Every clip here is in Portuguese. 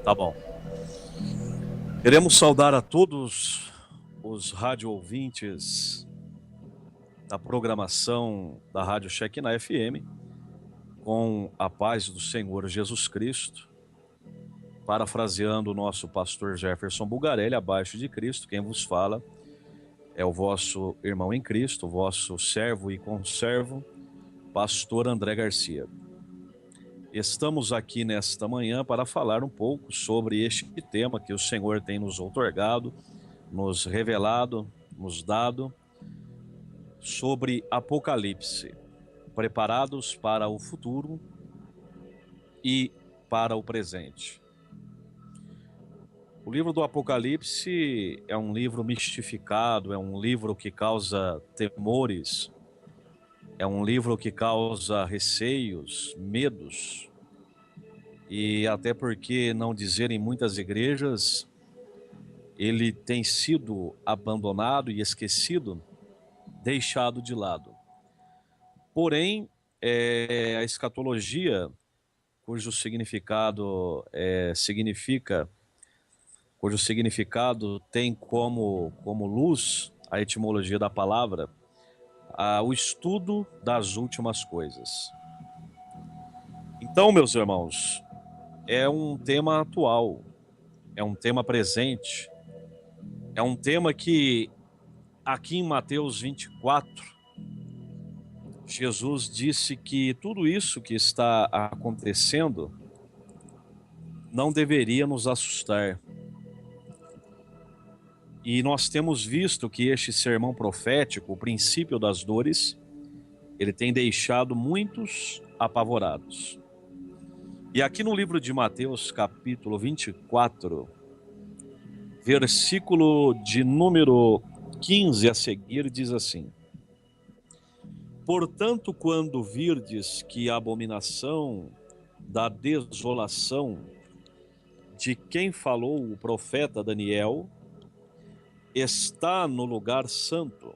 Tá bom. Queremos saudar a todos os rádio ouvintes da programação da Rádio Shekinah FM, com a paz do Senhor Jesus Cristo. Parafraseando o nosso pastor Jefferson Bugarelli, abaixo de Cristo, quem vos fala é o vosso irmão em Cristo, o vosso servo e conservo, pastor André Garcia. Estamos aqui nesta manhã para falar um pouco sobre este tema que o Senhor tem nos outorgado, nos revelado, nos dado, sobre Apocalipse, preparados para o futuro e para o presente. O livro do Apocalipse é um livro mistificado, é um livro que causa temores, é um livro que causa receios, medos, e até porque, não dizer em muitas igrejas, ele tem sido abandonado e esquecido, deixado de lado. Porém, a escatologia, cujo significado tem como luz a etimologia da palavra, o estudo das últimas coisas. Então, meus irmãos, é um tema atual, é um tema presente, é um tema que aqui em Mateus 24, Jesus disse que tudo isso que está acontecendo não deveria nos assustar. E nós temos visto que este sermão profético, o princípio das dores, ele tem deixado muitos apavorados. E aqui no livro de Mateus, capítulo 24, versículo de número 15 a seguir, diz assim: Portanto, quando virdes que a abominação da desolação de quem falou o profeta Daniel está no lugar santo,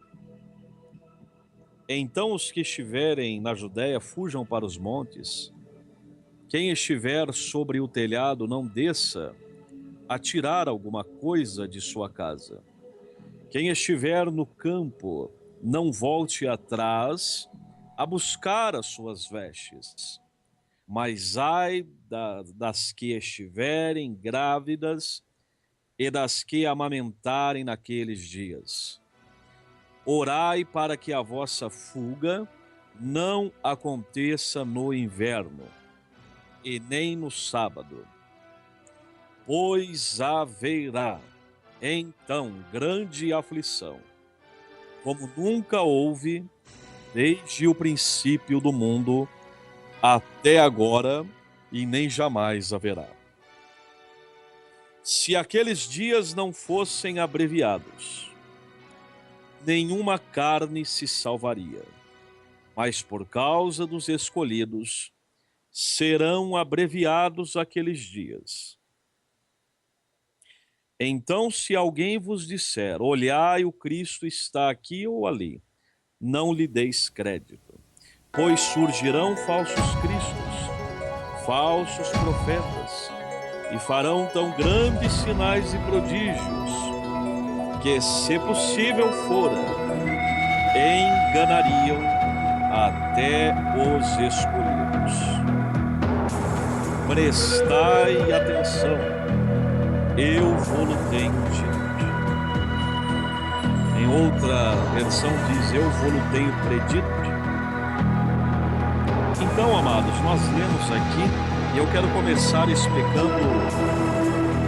então os que estiverem na Judéia fujam para os montes. Quem estiver sobre o telhado não desça a tirar alguma coisa de sua casa. Quem estiver no campo não volte atrás a buscar as suas vestes. Mas ai das que estiverem grávidas e das que amamentarem naqueles dias. Orai para que a vossa fuga não aconteça no inverno, e nem no sábado, pois haverá então grande aflição, como nunca houve desde o princípio do mundo até agora, e nem jamais haverá. Se aqueles dias não fossem abreviados, nenhuma carne se salvaria, mas por causa dos escolhidos serão abreviados aqueles dias. Então, se alguém vos disser, olhai, o Cristo está aqui ou ali, não lhe deis crédito, pois surgirão falsos cristos, falsos profetas, e farão tão grandes sinais e prodígios, que, se possível fora, enganariam até os escolhidos. Prestai atenção, eu vou-lo tenho dito. Em outra versão diz, eu vou-lo tenho predito. Então, amados, nós lemos aqui, e eu quero começar explicando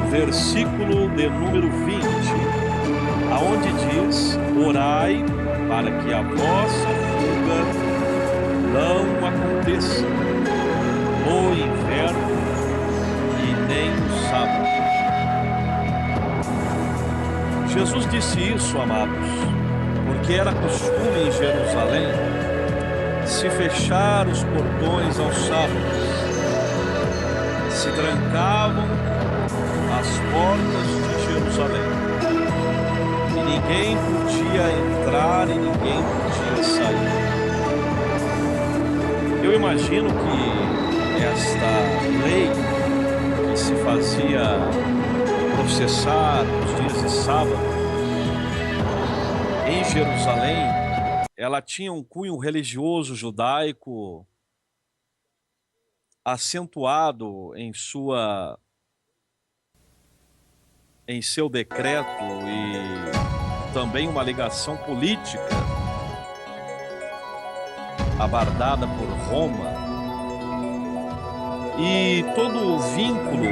o versículo de número 20, aonde diz, orai para que a vossa fuga não aconteça no inverno e nem no sábado. Jesus disse isso, amados, porque era costume em Jerusalém se fechar os portões aos sábados, se trancavam as portas de Jerusalém, e ninguém podia entrar e ninguém podia sair. Eu imagino que esta lei que se fazia processar nos dias de sábado em Jerusalém, ela tinha um cunho religioso judaico acentuado em seu decreto e também uma ligação política abardada por Roma, e todo o vínculo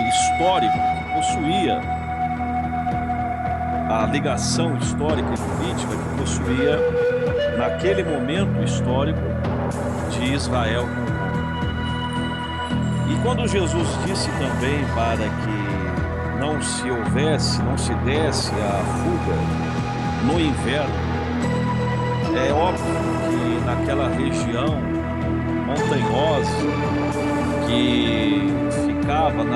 histórico que possuía, a ligação histórica e política que possuía naquele momento histórico de Israel com Roma. E quando Jesus disse também para que não se desse a fuga no inverno, é óbvio que naquela região montanhosa que ficava em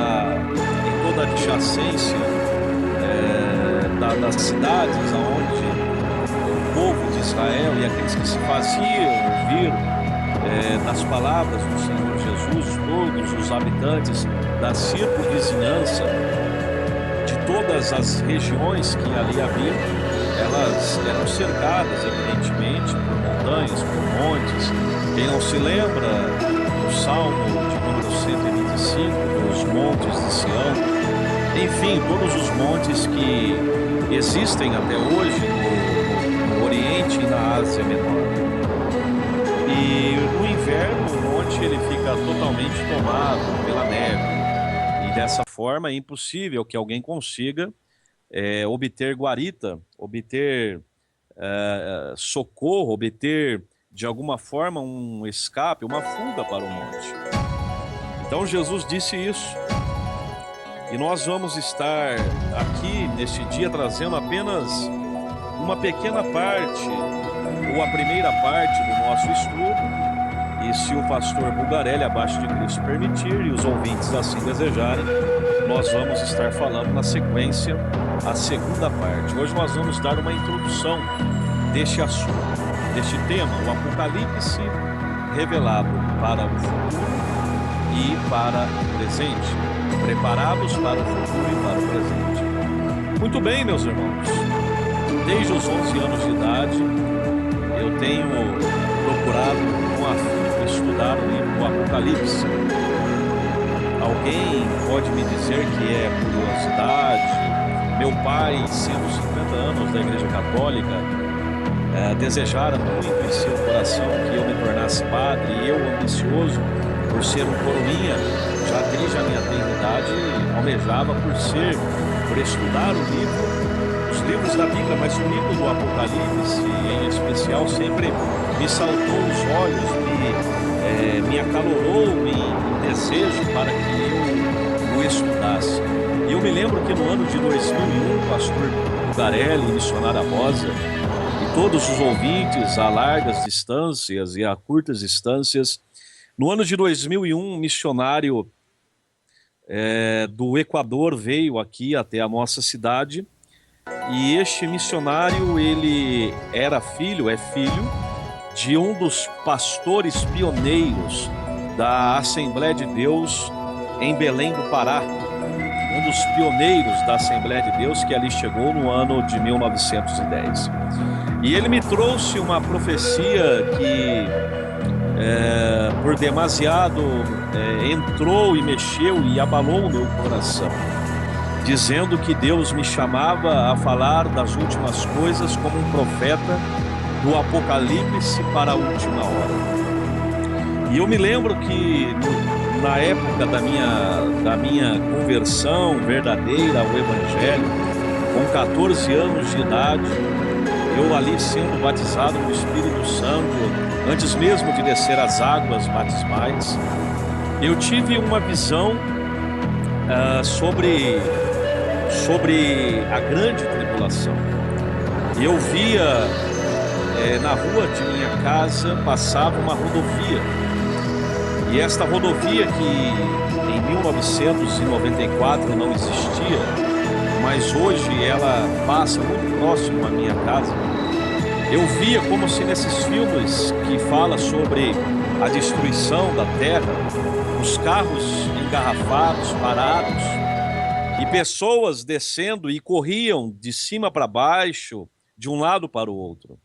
toda a adjacência das cidades onde o povo de Israel e aqueles que se faziam ouvir das palavras do Senhor Jesus, todos os habitantes da circunvizinhança de todas as regiões que ali haviam, elas eram cercadas, evidentemente, por montanhas, por montes. Quem não se lembra do Salmo de número 125, dos montes de Sião, enfim, todos os montes que existem até hoje no Oriente e na Ásia Menor. E no inverno o monte ele fica totalmente tomado pela neve, e dessa forma é impossível que alguém consiga obter guarita, obter socorro, obter de alguma forma um escape, uma fuga para o monte. Então Jesus disse isso, e nós vamos estar aqui neste dia trazendo apenas uma pequena parte, ou a primeira parte do nosso estudo, e se o pastor Bulgarelli abaixo de Cristo permitir e os ouvintes assim desejarem, nós vamos estar falando na sequência a segunda parte. Hoje nós vamos dar uma introdução deste assunto, deste tema, o Apocalipse revelado para o futuro e para o presente, preparados para o futuro e para o presente. Muito bem, meus irmãos, desde os 11 anos de idade eu tenho procurado com afinco estudar o livro do Apocalipse. Alguém pode me dizer que é curiosidade? Meu pai, sendo 50 anos da Igreja Católica, desejara muito em seu coração que eu me tornasse padre, e eu, ambicioso por ser um coroinha, já desde a minha tenridade almejava por estudar os livros da Bíblia, mas o livro do Apocalipse em especial sempre me saltou os olhos, me acalorou em desejo para que eu o estudasse. E eu me lembro que no ano de 2001, o pastor Bulgarelli, missionária Rosa, todos os ouvintes a largas distâncias e a curtas distâncias. No ano de 2001, um missionário do Equador veio aqui até a nossa cidade, e este missionário, ele é filho de um dos pastores pioneiros da Assembleia de Deus em Belém do Pará, um dos pioneiros da Assembleia de Deus que ali chegou no ano de 1910. E ele me trouxe uma profecia que por demasiado entrou e mexeu e abalou o meu coração, dizendo que Deus me chamava a falar das últimas coisas como um profeta do Apocalipse para a última hora. E eu me lembro que na época da minha conversão verdadeira ao Evangelho, com 14 anos de idade, eu ali sendo batizado no Espírito Santo, antes mesmo de descer as águas batismais, eu tive uma visão sobre a grande tribulação. Eu via na rua de minha casa passava uma rodovia, e esta rodovia que em 1994 não existia, mas hoje ela passa muito próximo à minha casa. Eu via como se nesses filmes que fala sobre a destruição da terra, os carros em engarrafados, parados, e pessoas descendo e corriam de cima para baixo, de um lado para o outro.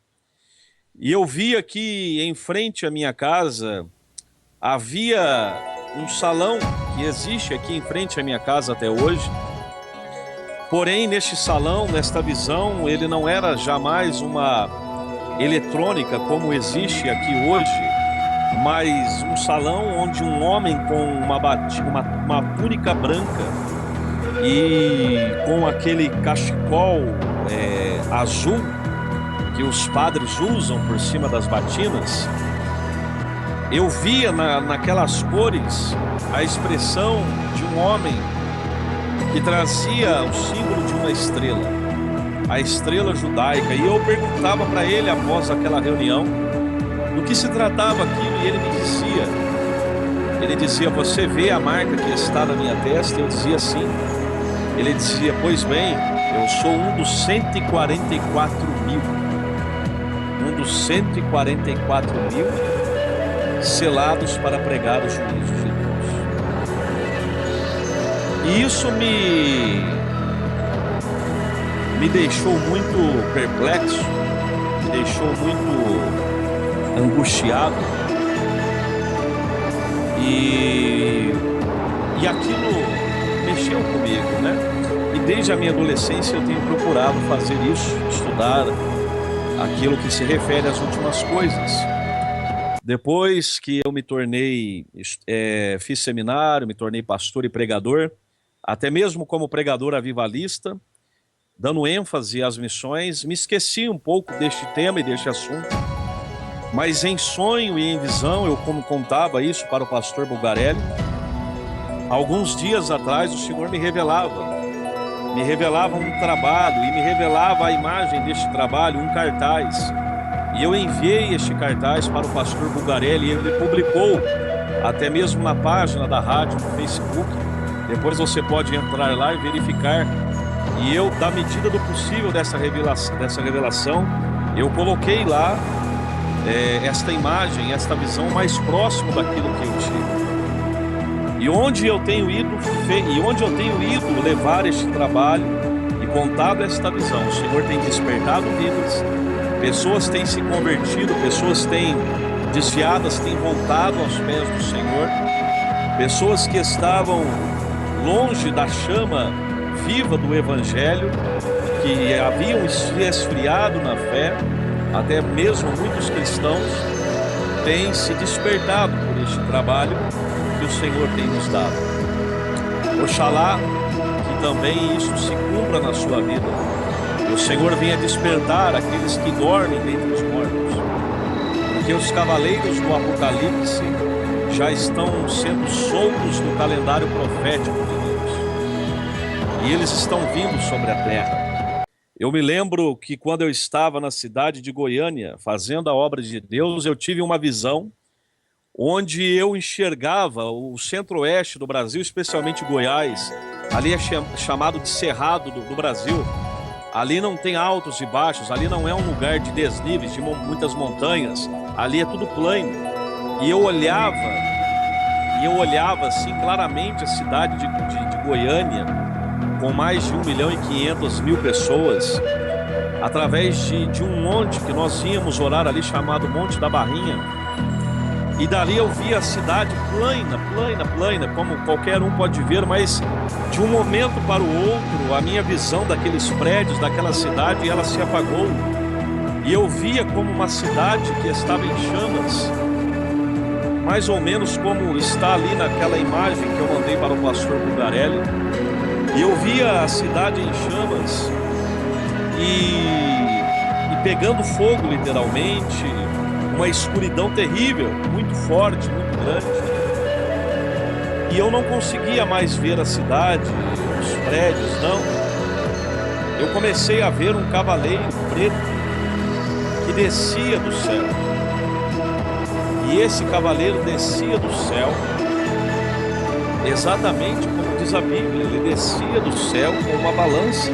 E eu via que em frente à minha casa havia um salão que existe aqui em frente à minha casa até hoje. Porém, neste salão, nesta visão, ele não era jamais uma eletrônica como existe aqui hoje, mas um salão onde um homem com uma túnica branca e com aquele cachecol azul que os padres usam por cima das batinas, eu via naquelas cores a expressão de um homem que trazia o símbolo de uma estrela, a estrela judaica, e eu perguntava para ele após aquela reunião do que se tratava aquilo, e ele dizia, você vê a marca que está na minha testa? Eu dizia sim. Ele dizia, pois bem, eu sou um dos 144 mil, selados para pregar o juízo de Deus. E isso me deixou muito perplexo, me deixou muito angustiado, e aquilo mexeu comigo, né? E desde a minha adolescência eu tenho procurado fazer isso, estudar aquilo que se refere às últimas coisas. Depois que eu me tornei, fiz seminário, me tornei pastor e pregador, até mesmo como pregador avivalista, dando ênfase às missões, me esqueci um pouco deste tema e deste assunto, mas em sonho e em visão, eu como contava isso para o pastor Bulgarelli, alguns dias atrás o Senhor me revelava um trabalho e me revelava a imagem deste trabalho, um cartaz. E eu enviei este cartaz para o pastor Bulgarelli e ele publicou até mesmo na página da rádio no Facebook. Depois você pode entrar lá e verificar. E eu, da medida do possível dessa revelação, eu coloquei lá esta imagem, esta visão mais próximo daquilo que eu tive. E onde eu tenho ido levar este trabalho e contado esta visão, o Senhor tem despertado vidas, pessoas têm se convertido, pessoas têm desviadas, têm voltado aos pés do Senhor, pessoas que estavam longe da chama viva do Evangelho, que haviam se esfriado na fé, até mesmo muitos cristãos têm se despertado por este trabalho que o Senhor tem nos dado. Oxalá que também isso se cumpra na sua vida, que o Senhor venha despertar aqueles que dormem dentre os mortos, porque os cavaleiros do Apocalipse já estão sendo soltos no calendário profético de Deus, e eles estão vindo sobre a terra. Eu me lembro que quando eu estava na cidade de Goiânia, fazendo a obra de Deus, eu tive uma visão onde eu enxergava o centro-oeste do Brasil, especialmente Goiás. Ali é chamado de Cerrado do Brasil. Ali não tem altos e baixos, ali não é um lugar de desníveis, de muitas montanhas. Ali é tudo plano. E eu olhava assim claramente a cidade de Goiânia, com mais de 1.500.000 pessoas, através de um monte que nós íamos orar ali, chamado Monte da Barrinha. E dali eu via a cidade plana, como qualquer um pode ver, mas de um momento para o outro, a minha visão daqueles prédios, daquela cidade, ela se apagou. E eu via como uma cidade que estava em chamas, mais ou menos como está ali naquela imagem que eu mandei para o pastor Bulgarelli. E eu via a cidade em chamas e pegando fogo, literalmente, uma escuridão terrível, muito forte, muito grande. E eu não conseguia mais ver a cidade, os prédios, não. Eu comecei a ver um cavaleiro preto que descia do céu. E esse cavaleiro descia do céu exatamente como diz a Bíblia, ele descia do céu com uma balança.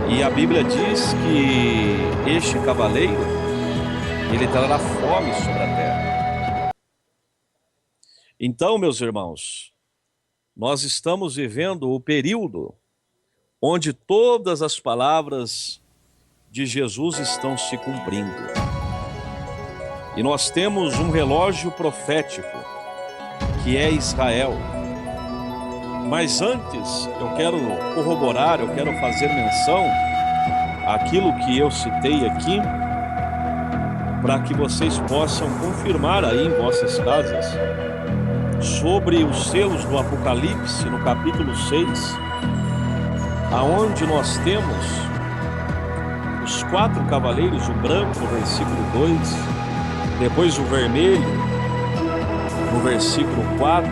E a Bíblia diz que este cavaleiro, ele trará fome sobre a terra. Então, meus irmãos, nós estamos vivendo o período onde todas as palavras de Jesus estão se cumprindo. E nós temos um relógio profético, que é Israel. Mas antes, eu quero corroborar, eu quero fazer menção àquilo que eu citei aqui, para que vocês possam confirmar aí em vossas casas, sobre os selos do Apocalipse, no capítulo 6, aonde nós temos os 4 cavaleiros, o branco no versículo 2, depois o vermelho no versículo 4,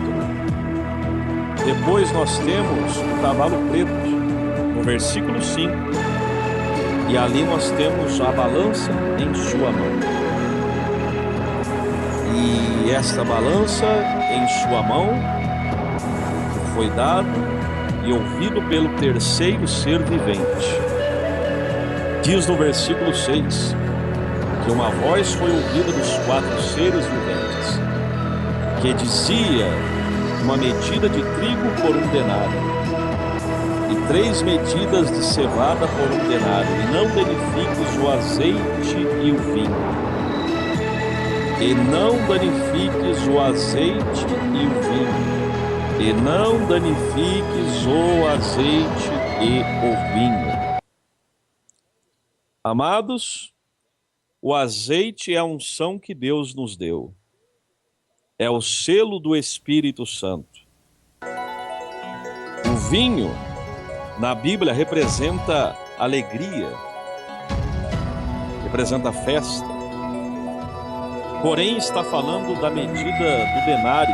depois nós temos o cavalo preto no versículo 5, e ali nós temos a balança em sua mão. E esta balança em sua mão foi dado e ouvido pelo terceiro ser vivente. Diz no versículo 6 que uma voz foi ouvida dos 4 seres viventes, que dizia: uma medida de trigo por 1 denário, e 3 medidas de cevada por 1 denário, e não danifiques o azeite e o vinho. E não danifiques o azeite e o vinho. E não danifiques o azeite e o vinho. Amados, o azeite é a unção que Deus nos deu. É o selo do Espírito Santo. O vinho, na Bíblia, representa alegria, representa festa. Porém, está falando da medida do denário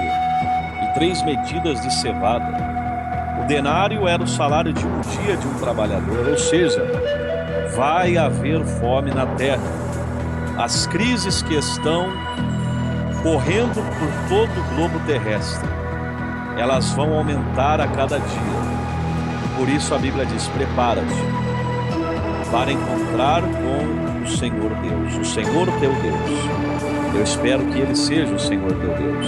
e 3 medidas de cevada. O denário era o salário de um dia de um trabalhador, ou seja, vai haver fome na terra. As crises que estão correndo por todo o globo terrestre, elas vão aumentar a cada dia. Por isso a Bíblia diz: prepara-te para encontrar com o Senhor Deus, o Senhor teu Deus. Eu espero que Ele seja o Senhor teu Deus.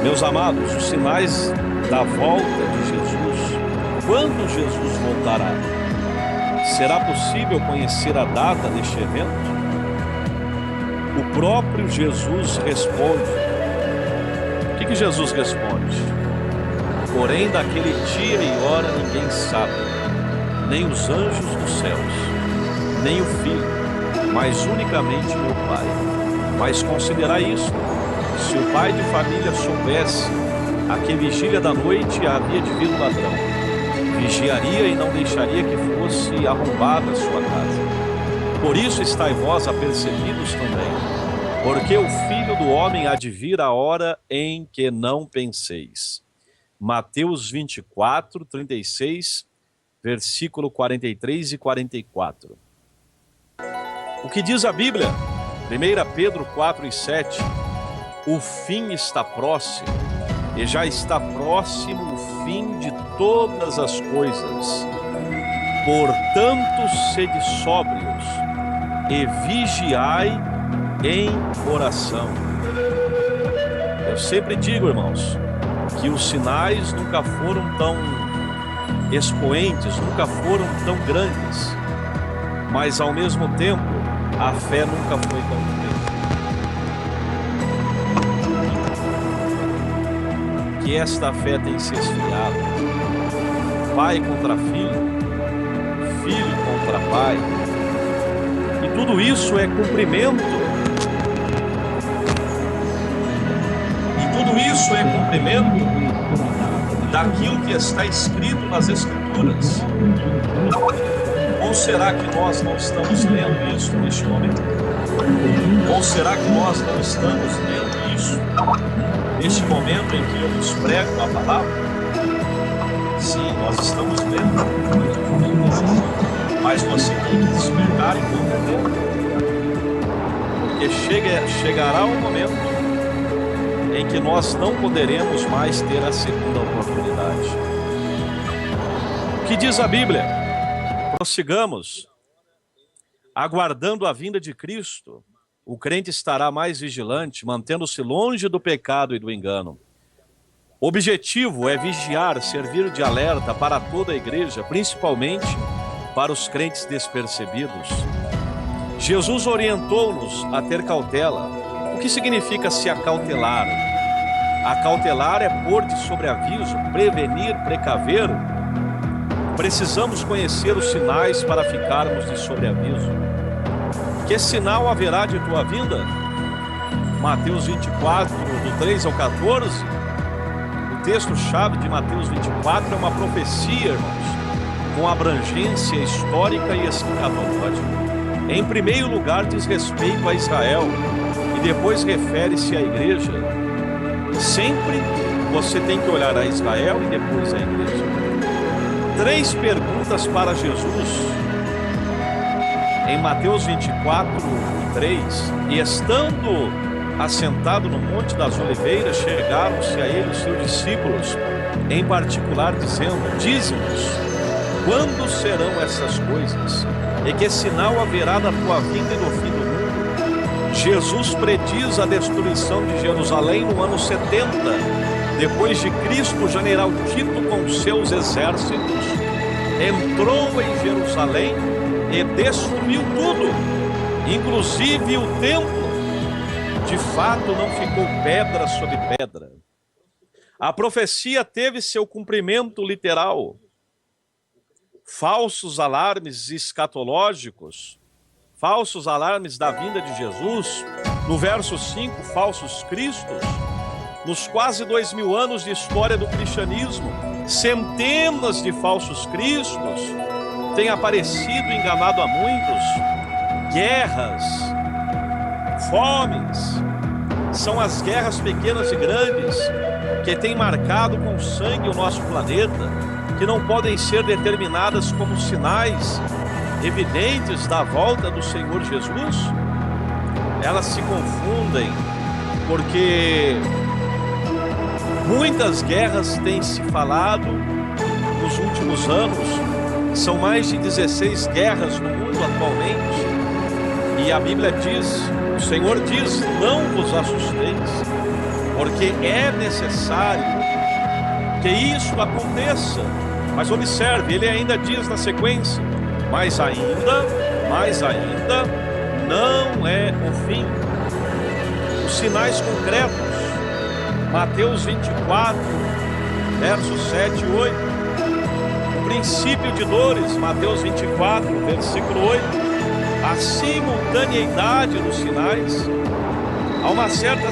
Meus amados, os sinais da volta de Jesus, quando Jesus voltará, será possível conhecer a data deste evento? O próprio Jesus responde. O que Jesus responde? Porém, daquele dia e hora ninguém sabe, nem os anjos dos céus, nem o Filho, mas unicamente meu Pai. Mas considerai isso: se o pai de família soubesse a que vigília da noite havia de vir o ladrão, vigiaria e não deixaria que fosse arrombada a sua casa. Por isso estai vós apercebidos também, porque o Filho do Homem há de vir a hora em que não penseis. Mateus 24, 36, versículo 43 e 44. O que diz a Bíblia? 1 Pedro 4 e 7. O fim está próximo, e já está próximo o fim de todas as coisas. Portanto, sede sóbrios e vigiai em oração. Eu sempre digo, irmãos, que os sinais nunca foram tão expoentes, nunca foram tão grandes, mas ao mesmo tempo a fé nunca foi tão grande. Que esta fé tem se esfriado. Pai contra filho, filho contra pai. E tudo isso é cumprimento. E tudo isso é cumprimento daquilo que está escrito nas Escrituras. Ou será que nós não estamos lendo isso neste momento? Ou será que nós não estamos lendo isso neste momento em que eu vos prego a palavra? Sim, nós estamos lendo. Mas você tem que despertar enquanto lê. Porque chegará um momento em que nós não poderemos mais ter a segunda oportunidade. O que diz a Bíblia? Prossigamos, aguardando a vinda de Cristo, o crente estará mais vigilante, mantendo-se longe do pecado e do engano. O objetivo é vigiar, servir de alerta para toda a igreja, principalmente para os crentes despercebidos. Jesus orientou-nos a ter cautela. O que significa se acautelar? Acautelar é pôr de sobreaviso, prevenir, precaver. Precisamos conhecer os sinais para ficarmos de sobreaviso. Que sinal haverá de tua vinda? Mateus 24, do 3 ao 14. O texto-chave de Mateus 24 é uma profecia, irmãos, com abrangência histórica e escatológica. Em primeiro lugar, diz respeito a Israel e depois refere-se à igreja. Sempre você tem que olhar a Israel e depois a igreja. 3 perguntas para Jesus. Em Mateus 24, 3, e estando assentado no Monte das Oliveiras, chegaram-se a ele os seus discípulos, em particular, dizendo: dize-nos, quando serão essas coisas? E que sinal haverá da tua vinda e do fim do mundo? Jesus prediz a destruição de Jerusalém no ano 70, depois de Cristo. O general Tito, com seus exércitos, entrou em Jerusalém e destruiu tudo, inclusive o templo. De fato, não ficou pedra sobre pedra. A profecia teve seu cumprimento literal. Falsos alarmes escatológicos, falsos alarmes da vinda de Jesus. No verso 5, falsos cristos. Nos quase 2000 anos de história do cristianismo, centenas de falsos cristos têm aparecido e enganado a muitos. Guerras, fomes, são as guerras pequenas e grandes que têm marcado com sangue o nosso planeta, que não podem ser determinadas como sinais evidentes da volta do Senhor Jesus. Elas se confundem porque muitas guerras têm se falado nos últimos anos. São mais de 16 guerras no mundo atualmente. E a Bíblia diz, o Senhor diz: não vos assusteis, porque é necessário que isso aconteça. Mas observe, ele ainda diz na sequência: mas ainda, não é o fim. Os sinais concretos, Mateus 24, versos 7 e 8. O princípio de dores, Mateus 24, versículo 8. A simultaneidade dos sinais. Há uma certa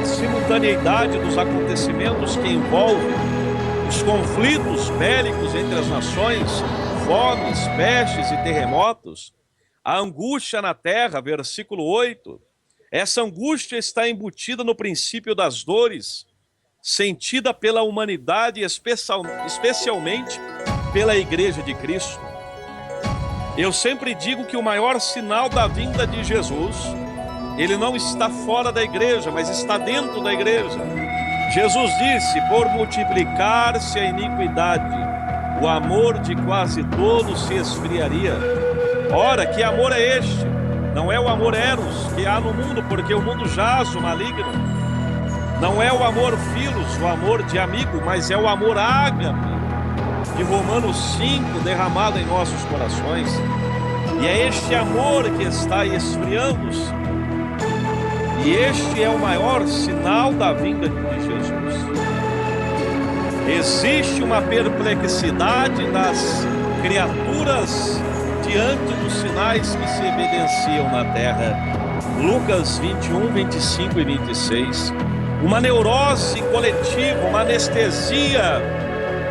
simultaneidade dos acontecimentos que envolvem os conflitos bélicos entre as nações, fomes, pestes e terremotos. A angústia na terra, versículo 8. Essa angústia está embutida no princípio das dores, sentida pela humanidade, especialmente pela Igreja de Cristo. Eu sempre digo que o maior sinal da vinda de Jesus, ele não está fora da igreja, mas está dentro da igreja. Jesus disse: por multiplicar-se a iniquidade, o amor de quase todos se esfriaria. Ora, que amor é este? Não é o amor eros que há no mundo, porque o mundo jaz o maligno. Não é o amor filos, o amor de amigo, mas é o amor ágape, de Romanos 5, derramado em nossos corações. E é este amor que está esfriando-se. E este é o maior sinal da vinda de Jesus. Existe uma perplexidade das criaturas diante dos sinais que se evidenciam na terra. Lucas 21, 25 e 26. Uma neurose coletiva, uma anestesia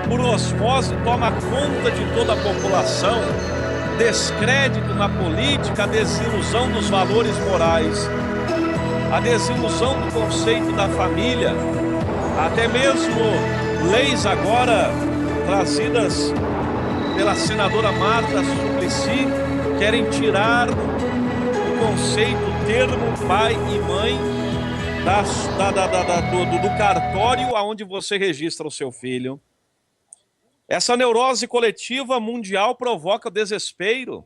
por osmose toma conta de toda a população. Descrédito na política, a desilusão dos valores morais, a desilusão do conceito da família, até mesmo leis agora trazidas pela senadora Marta Suplicy querem tirar o conceito, o termo pai e mãe do cartório aonde você registra o seu filho. Essa neurose coletiva mundial provoca desespero.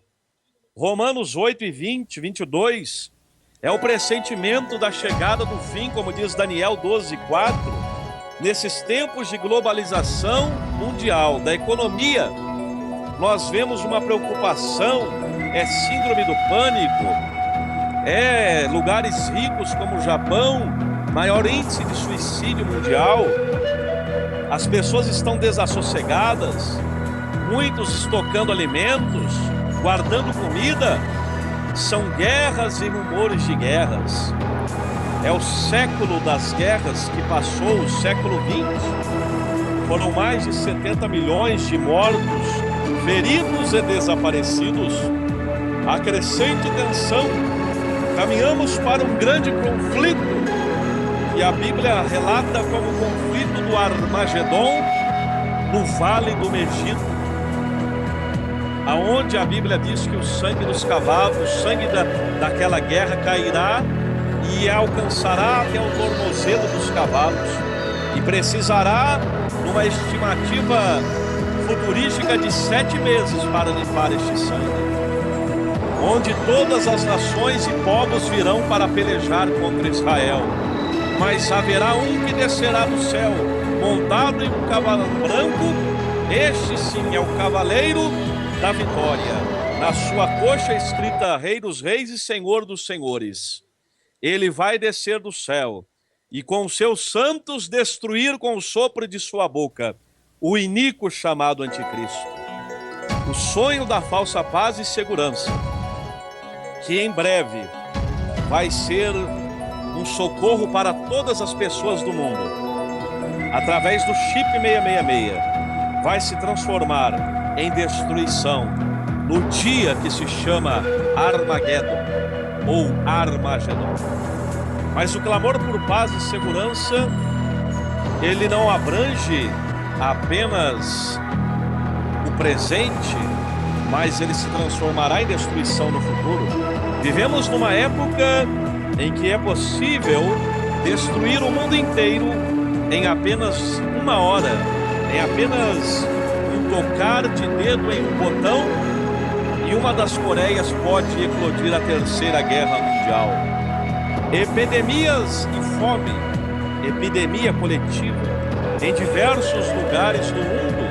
Romanos 8 e 20, 22. É o pressentimento da chegada do fim, como diz Daniel 12:4. Nesses tempos de globalização mundial, da economia, nós vemos uma preocupação, é síndrome do pânico, é lugares ricos como o Japão, maior índice de suicídio mundial. As pessoas estão desassossegadas, muitos estocando alimentos, guardando comida. São guerras e rumores de guerras. É o século das guerras que passou, o século XX. Foram mais de 70 milhões de mortos, feridos e desaparecidos. A crescente tensão. Caminhamos para um grande conflito, que a Bíblia relata como o conflito do Armagedon, no Vale do Megiddo, aonde a Bíblia diz que o sangue dos cavalos, o sangue daquela guerra cairá e alcançará até o tornozelo dos cavalos, e precisará, numa estimativa futurística, de 7 meses para limpar este sangue, onde todas as nações e povos virão para pelejar contra Israel. Mas haverá um que descerá do céu, montado em um cavalo branco. Este sim é o cavaleiro da vitória. Na sua coxa escrita Rei dos Reis e Senhor dos Senhores. Ele vai descer do céu e com seus santos destruir com o sopro de sua boca o iníquo chamado Anticristo. O sonho da falsa paz e segurança, que em breve vai ser um socorro para todas as pessoas do mundo, através do chip 666, vai se transformar em destruição no dia que se chama Armageddon ou Armagedon. Mas o clamor por paz e segurança, ele não abrange apenas o presente, mas ele se transformará em destruição no futuro. Vivemos numa época em que é possível destruir o mundo inteiro em apenas uma hora, em apenas um tocar de dedo em um botão, e uma das Coreias pode eclodir a Terceira Guerra Mundial. Epidemias e fome, epidemia coletiva em diversos lugares do mundo,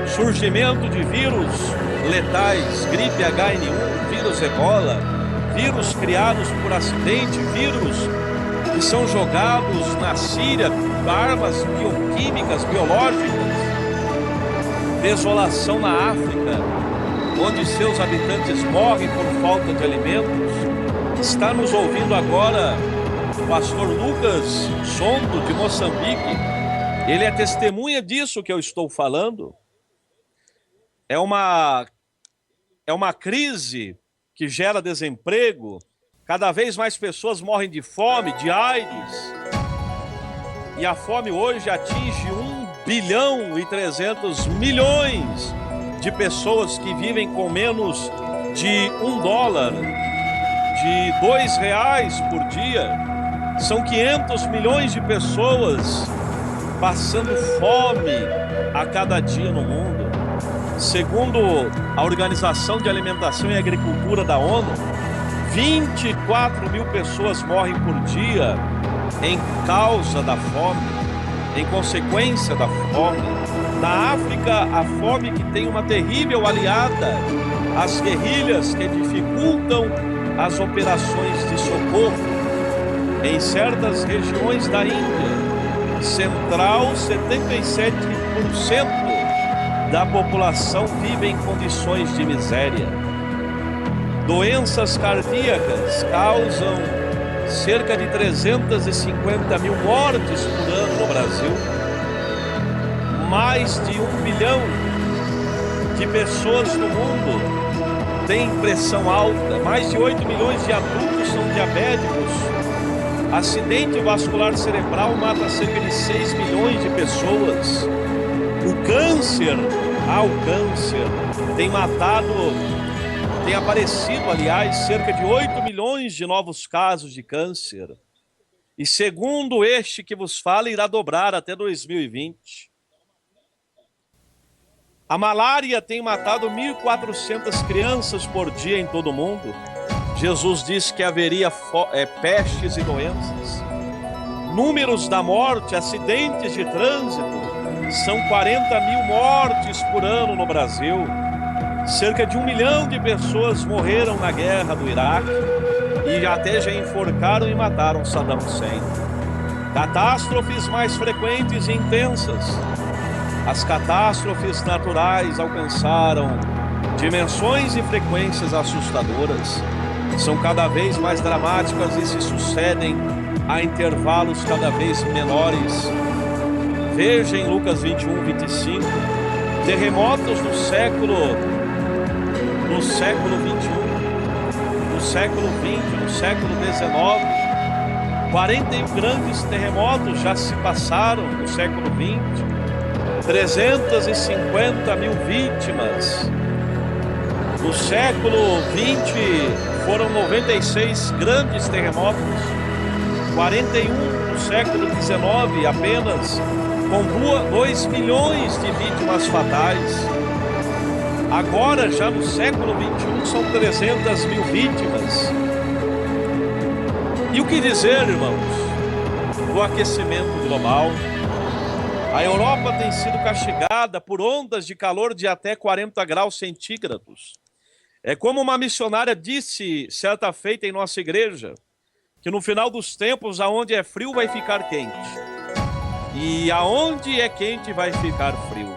surgimento de vírus letais, gripe H1N1, vírus Ebola, vírus criados por acidente, vírus que são jogados na Síria, armas bioquímicas, biológicas, desolação na África, onde seus habitantes morrem por falta de alimentos. Está nos ouvindo agora o pastor Lucas Sondo, de Moçambique. Ele é testemunha disso que eu estou falando. É uma crise que gera desemprego. Cada vez mais pessoas morrem de fome, de AIDS. E a fome hoje atinge 1,3 bilhão de pessoas que vivem com menos de $1, de R$2 por dia. São 500 milhões de pessoas passando fome a cada dia no mundo. Segundo a Organização de Alimentação e Agricultura da ONU, 24 mil pessoas morrem por dia em causa da fome, em consequência da fome. Na África, a fome que tem uma terrível aliada, as guerrilhas que dificultam as operações de socorro. Em certas regiões da Índia Central, 77% da população vive em condições de miséria. Doenças cardíacas causam cerca de 350 mil mortes por ano no Brasil. Mais de 1 milhão de pessoas no mundo têm pressão alta. Mais de 8 milhões de adultos são diabéticos. Acidente vascular cerebral mata cerca de 6 milhões de pessoas. O câncer tem aparecido, aliás, cerca de 8 milhões de novos casos de câncer. E segundo este que vos fala, irá dobrar até 2020. A malária tem matado 1.400 crianças por dia em todo o mundo. Jesus disse que haveria pestes e doenças. Números da morte, acidentes de trânsito, são 40 mil mortes por ano no Brasil. Cerca de 1 milhão de pessoas morreram na guerra do Iraque e até já enforcaram e mataram Saddam Hussein. Catástrofes mais frequentes e intensas. As catástrofes naturais alcançaram dimensões e frequências assustadoras. São cada vez mais dramáticas e se sucedem a intervalos cada vez menores. Veja em Lucas 21, 25, terremotos no século 21, no século 20, no século 19. 41 grandes terremotos já se passaram no século 20, 350 mil vítimas. No século 20 foram 96 grandes terremotos, 41 no século 19 apenas, com 2 milhões de vítimas fatais. Agora, já no século 21, são 300 mil vítimas. E o que dizer, irmãos, do aquecimento global? A Europa tem sido castigada por ondas de calor de até 40 graus centígrados. É como uma missionária disse certa feita em nossa igreja, que no final dos tempos, aonde é frio vai ficar quente. E aonde é quente vai ficar frio.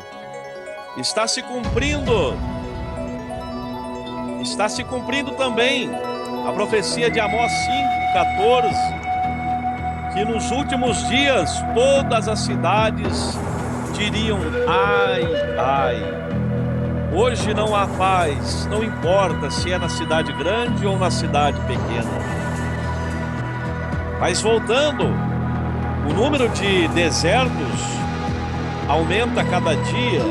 Está se cumprindo também a profecia de Amós 5:14, que nos últimos dias todas as cidades diriam: ai, ai. Hoje não há paz, não importa se é na cidade grande ou na cidade pequena. Mas voltando, o número de desertos aumenta a cada dia,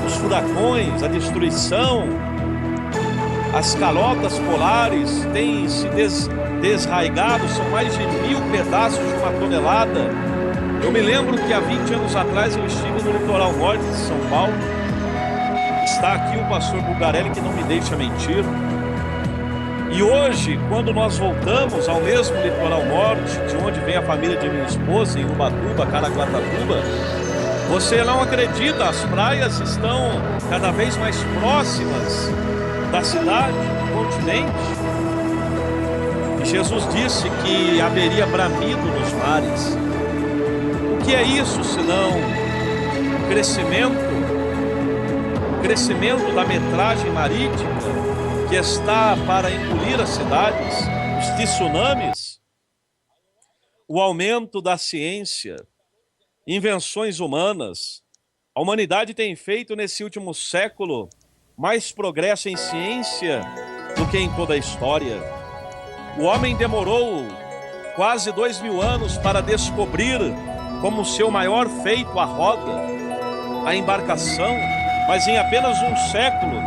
os furacões, a destruição, as calotas polares têm se desraigado, são mais de 1.000 pedaços de uma tonelada. Eu me lembro que há 20 anos atrás eu estive no litoral norte de São Paulo. Está aqui o pastor Bugarelli, que não me deixa mentir. E hoje, quando nós voltamos ao mesmo litoral norte, de onde vem a família de minha esposa, em Ubatuba, Caraguatatuba, você não acredita, as praias estão cada vez mais próximas da cidade, do continente. E Jesus disse que haveria bramido nos mares. O que é isso, senão o crescimento da metragem marítima que está para engolir as cidades, os tsunamis, o aumento da ciência, invenções humanas. A humanidade tem feito nesse último século mais progresso em ciência do que em toda a história. O homem demorou quase 2.000 anos para descobrir como seu maior feito a roda, a embarcação, mas em apenas um século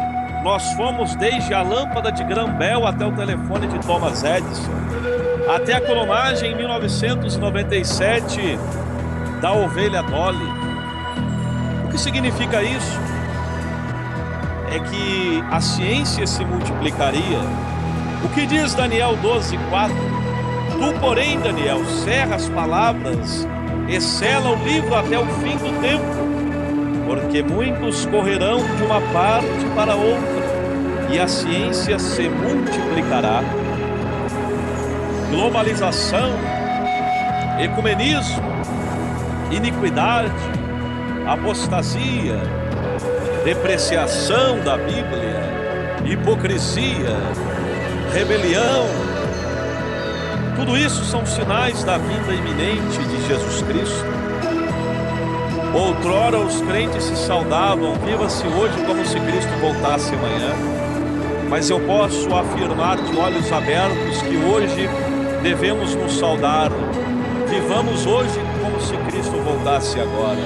nós fomos desde a lâmpada de Graham Bell até o telefone de Thomas Edison, até a clonagem em 1997 da ovelha Dolly. O que significa isso? É que a ciência se multiplicaria. O que diz Daniel 12:4? Tu, porém, Daniel, cerra as palavras e sela o livro até o fim do tempo, porque muitos correrão de uma parte para outra, e a ciência se multiplicará. Globalização, ecumenismo, iniquidade, apostasia, depreciação da Bíblia, hipocrisia, rebelião. Tudo isso são sinais da vinda iminente de Jesus Cristo. Outrora os crentes se saudavam: viva-se hoje como se Cristo voltasse amanhã. Mas eu posso afirmar de olhos abertos que hoje devemos nos saudar. Vivamos hoje como se Cristo voltasse agora.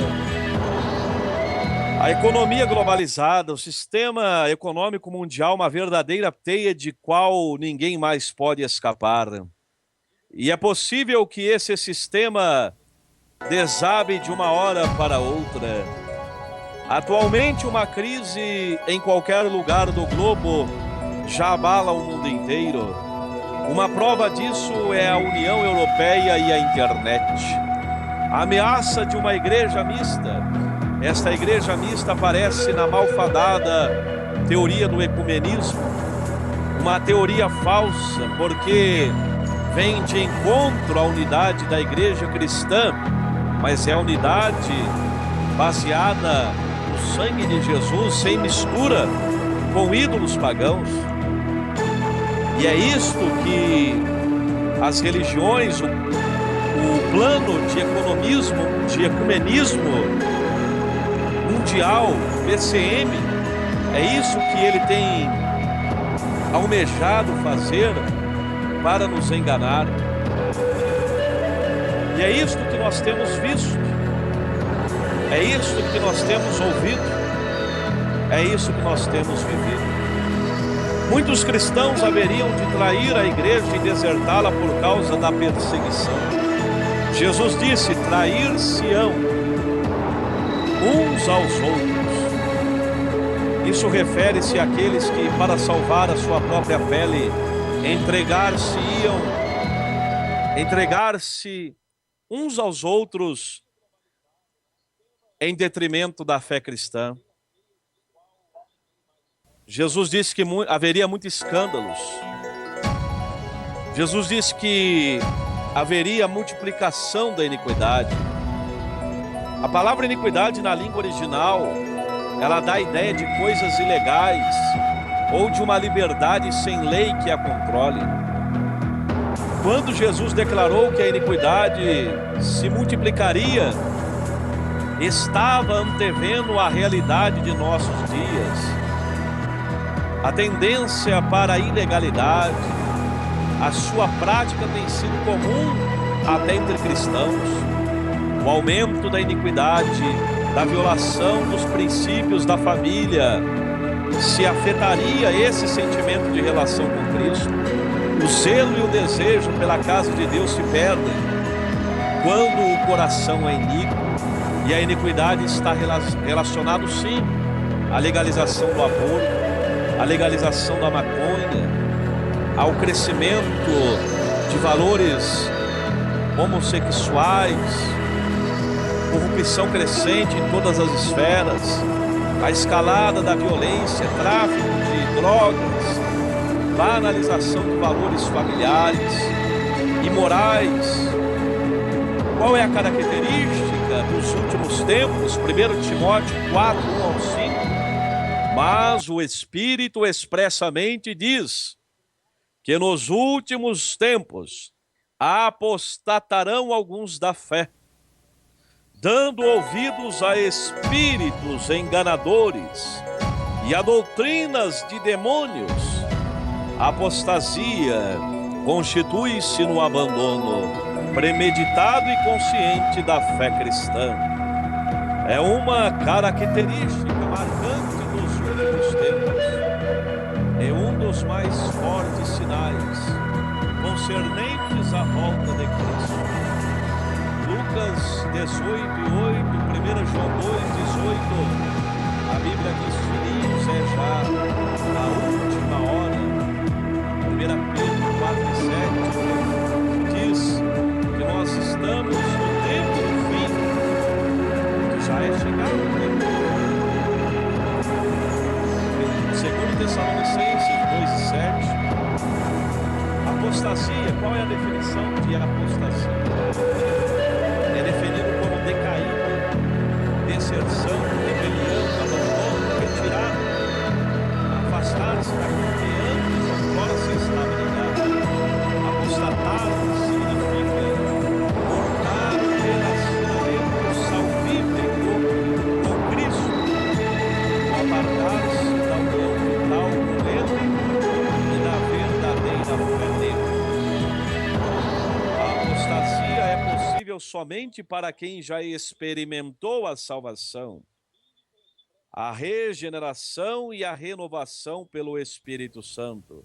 A economia globalizada, o sistema econômico mundial, uma verdadeira teia de qual ninguém mais pode escapar. E é possível que esse sistema desabe de uma hora para outra. Atualmente, uma crise em qualquer lugar do globo já abala o mundo inteiro. Uma prova disso é a União Europeia e a internet. A ameaça de uma igreja mista. Esta igreja mista aparece na malfadada teoria do ecumenismo. Uma teoria falsa, porque vem de encontro à unidade da igreja cristã, mas é a unidade baseada no sangue de Jesus, sem mistura com ídolos pagãos. E é isto que as religiões, o plano de economismo, de ecumenismo mundial, PCM, é isso que ele tem almejado fazer para nos enganar. E é isto que nós temos visto, é isto que nós temos ouvido, é isso que nós temos vivido. Muitos cristãos haveriam de trair a igreja e desertá-la por causa da perseguição. Jesus disse: trair-se-ão uns aos outros. Isso refere-se àqueles que, para salvar a sua própria pele, entregar-se uns aos outros em detrimento da fé cristã. Jesus disse que haveria muitos escândalos. Jesus disse que haveria multiplicação da iniquidade. A palavra iniquidade na língua original, ela dá a ideia de coisas ilegais ou de uma liberdade sem lei que a controle. Quando Jesus declarou que a iniquidade se multiplicaria, estava antevendo a realidade de nossos dias. A tendência para a ilegalidade, a sua prática tem sido comum até entre cristãos. O aumento da iniquidade, da violação dos princípios da família, se afetaria esse sentimento de relação com Cristo. O zelo e o desejo pela casa de Deus se perdem quando o coração é iníquo. E a iniquidade está relacionado sim à legalização do aborto, à legalização da maconha, ao crescimento de valores homossexuais, corrupção crescente em todas as esferas, a escalada da violência, tráfico de drogas, banalização de valores familiares e morais. Qual é a característica dos últimos tempos? 1 Timóteo 4, 1 ao 5. Mas o Espírito expressamente diz que nos últimos tempos apostatarão alguns da fé, dando ouvidos a espíritos enganadores e a doutrinas de demônios. A apostasia constitui-se no abandono premeditado e consciente da fé cristã. É uma característica marcante dos últimos tempos. É um dos mais fortes sinais concernentes à volta de Cristo. Lucas 18, 8, 1 João 2, 18, a Bíblia diz: filhinhos, é já a última hora. 1 Pedro 4, 7 diz que nós estamos no tempo do fim, que já é chegado o tempo. 2 Tessalonicenses 2, 7. Apostasia, qual é a definição de apostasia? É definido como decaída, deserção, rebelião, abandono, retirada, afastar-se daquilo que antes outrora se estava ligado. Apostatar significa cortar o relacionamento salvífico com Cristo, apartar-se da união vital com Ele e da verdadeira fé nele. A apostasia é possível somente para quem já experimentou a salvação, a regeneração e a renovação pelo Espírito Santo.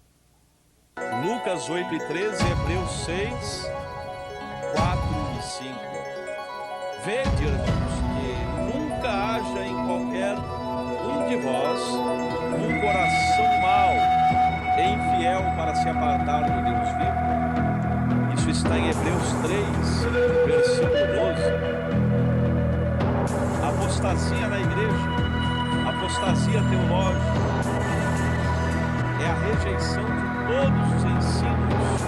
Lucas 8 e 13, Hebreus 6, 4 e 5. Vede, irmãos, que nunca haja em qualquer um de vós um coração mau e infiel para para se apartar do Deus vivo. Isso está em Hebreus 3, versículo 12. Apostasia na igreja, apostasia teológica, é a rejeição de todos os ensinos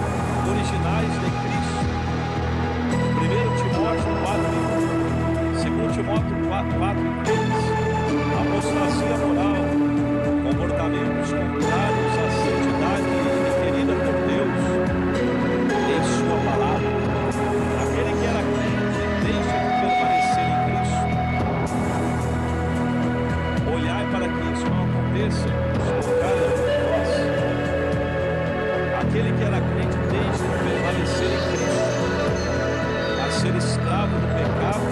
originais de Cristo. 1 Timóteo 4:1, 2 Timóteo 4:3, apostasia moral, comportamentos contrários à santidade requerida por Deus em sua palavra. Aquele que era crente deixa de permanecer em Cristo. Olhai para que isso não aconteça com cada um de nós. Aquele que era crente deixa de permanecer em Cristo, a ser escravo do pecado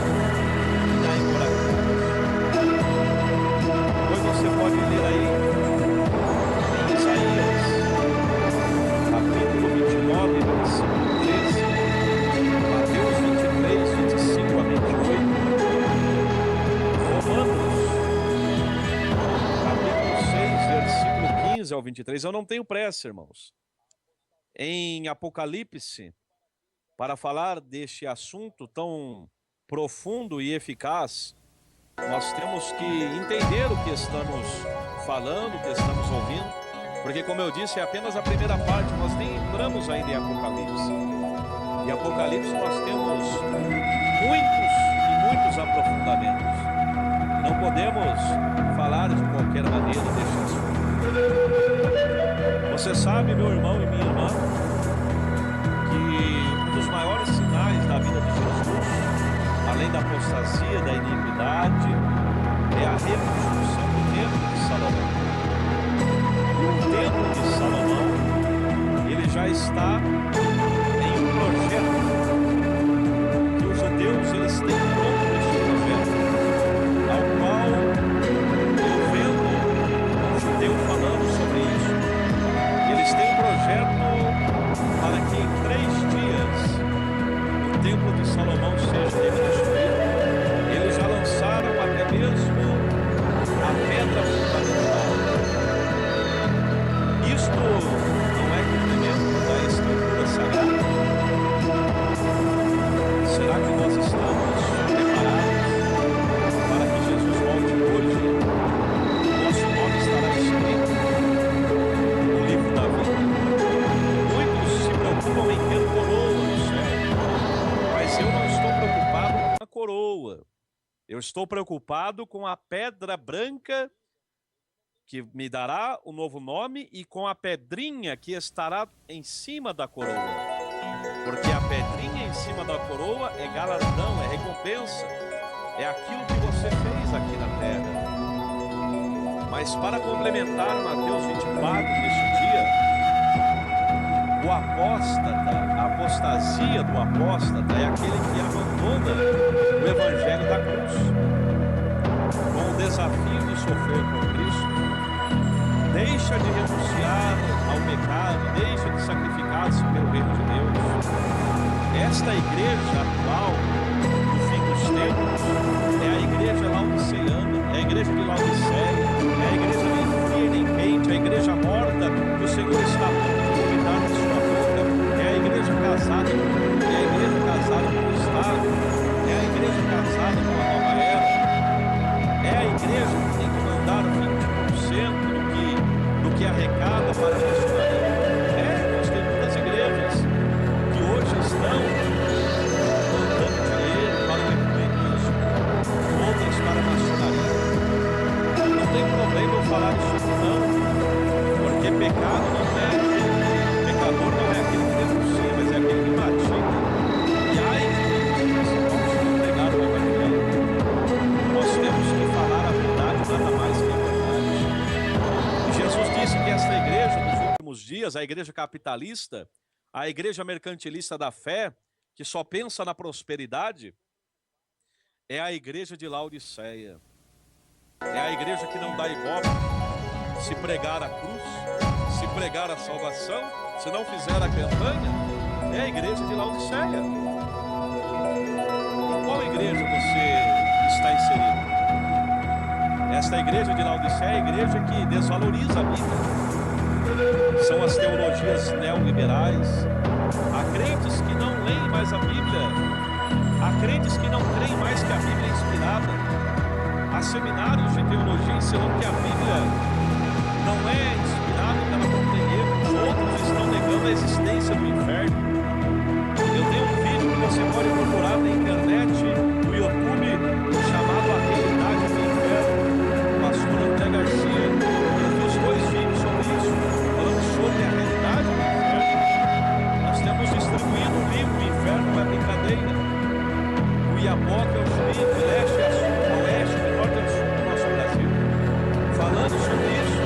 e da imoralidade. Pois você pode ler aí em Isaías, capítulo 29, versículo 13, Mateus 23, 25 a 28, Romanos, capítulo 6, versículo 15 ao 23. Eu não tenho pressa, irmãos. Em Apocalipse, para falar deste assunto tão profundo e eficaz, nós temos que entender o que estamos falando, o que estamos ouvindo, porque, como eu disse, é apenas a primeira parte, nós nem entramos ainda em Apocalipse. Em Apocalipse nós temos muitos aprofundamentos. Não podemos falar de qualquer maneira deste assunto. Você sabe, meu irmão e minha irmã, que um dos maiores sinais da vida de Jesus, além da apostasia, da iniquidade, é a reconstrução do templo de Salomão. E o templo de Salomão, ele já está em um projeto que os judeus eles têm pronto este projeto, ao qual eu vendo um judeu falando sobre isso. Eles têm um projeto para que em 3 dias o templo de Salomão seja reconstruído. Eles já lançaram até mesmo a pedra fundamental. Isto não é cumprimento da Escritura Sagrada? Será que nós estamos preparados para que Jesus volte hoje? Nosso nome estará escrito no livro da vida. Muitos se preocupam em ter coroa no céu, mas eu não estou preocupado com a coroa. Eu estou preocupado com a pedra branca que me dará o novo nome e com a pedrinha que estará em cima da coroa. Porque a pedrinha em cima da coroa é galardão, é recompensa, é aquilo que você fez aqui na terra. Mas para complementar Mateus 24 neste dia, o apóstata, a apostasia do apóstata é aquele que abandona o evangelho da cruz, com o desafio de sofrer por Cristo, deixa de renunciar ao pecado, deixa de sacrificar-se pelo reino de Deus. Esta igreja atual, no fim dos tempos, é a igreja laodiceana, é a igreja de Laodiceia, é a igreja nem fria nem quente, é a igreja morta que o Senhor está a ponto de vomitar de sua boca, é a igreja casada com o mundo, é a igreja casada com o Estado, é a igreja casada com a nova era, é a igreja que tem que mandar 20% do que arrecada para a missionaria. Nós temos muitas igrejas que hoje estão mandando dinheiro para o ecumenismo, outras para a maçonaria. Não tem problema eu falar isso não, porque pecado não é pecador não é aquele que denuncia, mas é aquele que pratica. E ai de mim, se vamos pregar o evangelho, nós temos que falar a verdade, nada mais que a verdade. E Jesus disse que esta igreja, nos últimos dias, a igreja capitalista, a igreja mercantilista da fé, que só pensa na prosperidade, é a igreja de Laodiceia. É a igreja que não dá ibope se pregar a cruz, se pregar a salvação, se não fizer a campanha. É a igreja de Laodiceia. Em qual igreja você está inserido? Esta igreja de Laodiceia é a igreja que desvaloriza a Bíblia. São as teologias neoliberais. Há crentes que não leem mais a Bíblia. Há crentes que não creem mais que a Bíblia é inspirada. Há seminários de teologia ensinando que a Bíblia não é inspirada, que ela contém erros. Outros estão negando a existência do inferno. Eu tenho um vídeo que você pode procurar na internet, no YouTube, chamado A Realidade do Inferno. O pastor André Garcia. Eu fiz 2 vídeos sobre isso, falando sobre a realidade do inferno. Nós temos distribuído um livro, O Inferno não é Brincadeira. O Iapoca é o juízo, de leste a sul, a oeste, de norte a sul do nosso Brasil. Falando sobre isso,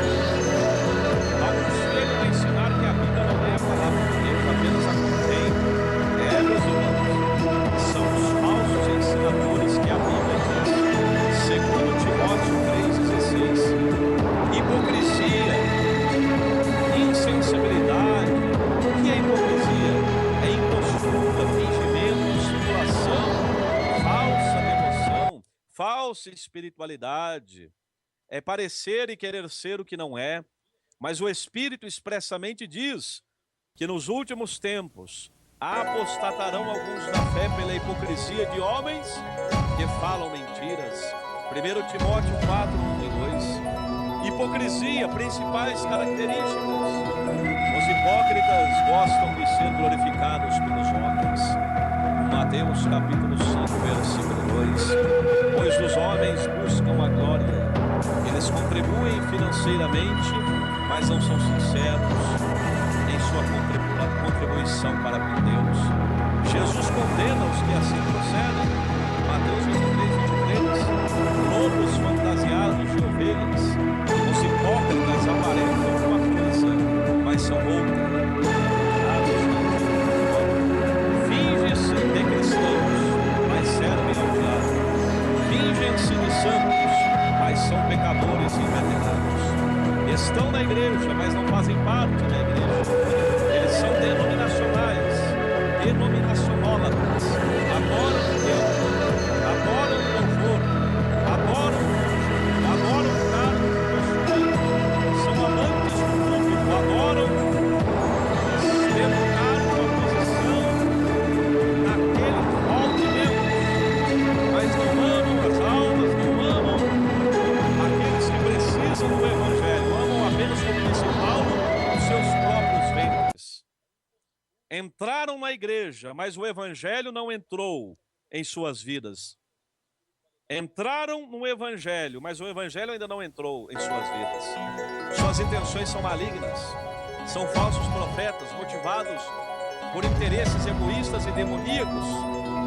alguns chegam a ensinar que a Bíblia não é a palavra de Deus, apenas a contém. Meus irmãos, são os falsos ensinadores que a Bíblia diz, segundo Timóteo 3,16. Hipocrisia, insensibilidade. O que é hipocrisia? É impostura, fingimento, simulação, falsa devoção, falsa espiritualidade. É parecer e querer ser o que não é. Mas o Espírito expressamente diz que nos últimos tempos apostatarão alguns da fé pela hipocrisia de homens que falam mentiras. 1 Timóteo 4, 1 e 2. Hipocrisia, principais características. Os hipócritas gostam de ser glorificados pelos homens. Mateus capítulo 5, versículo 2. Pois os homens buscam a glória. Eles contribuem financeiramente, mas não são sinceros em sua contribuição para com Deus. Jesus condena os que assim procedem. Mateus 23, 23. Lobos fantasiados de ovelhas. Os hipócritas aparentam uma coisa, mas são outra. Fingem-se de cristãos, mas servem ao diabo. Fingem-se de santos, mas são pecadores inveterados. Estão na igreja, mas não fazem parte da igreja. Eles são denominacionais, denominacionólatras. Adoram o templo, adoram o louvor, adoram o culto, adoram o cargo possuem. São amantes do público, adoram tendo cargo, a posição naquele hall de membros, mas não amam as almas, não amam aqueles que precisam do Evangelho, amam apenas, como disse Paulo, os seus próprios ventres. Entraram na igreja, mas o Evangelho não entrou em suas vidas. Entraram no Evangelho, mas o Evangelho ainda não entrou em suas vidas. Suas intenções são malignas, são falsos profetas motivados por interesses egoístas e demoníacos,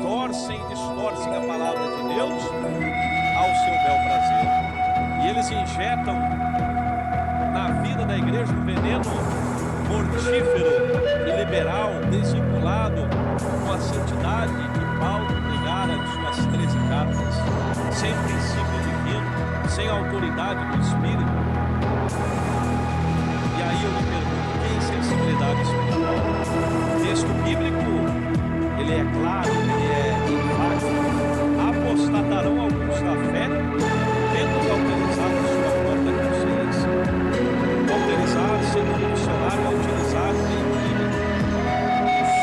torcem e distorcem a palavra de Deus ao seu bel prazer. E eles injetam na vida da igreja um veneno mortífero e liberal, desvinculado com a santidade que Paulo pregara em suas 13 cartas, sem princípio divino, sem autoridade do Espírito. E aí eu me pergunto, que insensibilidade espiritual? O texto bíblico, ele é claro, ele é enfático. Apostatarão alguns da fé, tendo cauterizado sua própria consciência. Cauterizar, segundo o dicionário, é utilizar o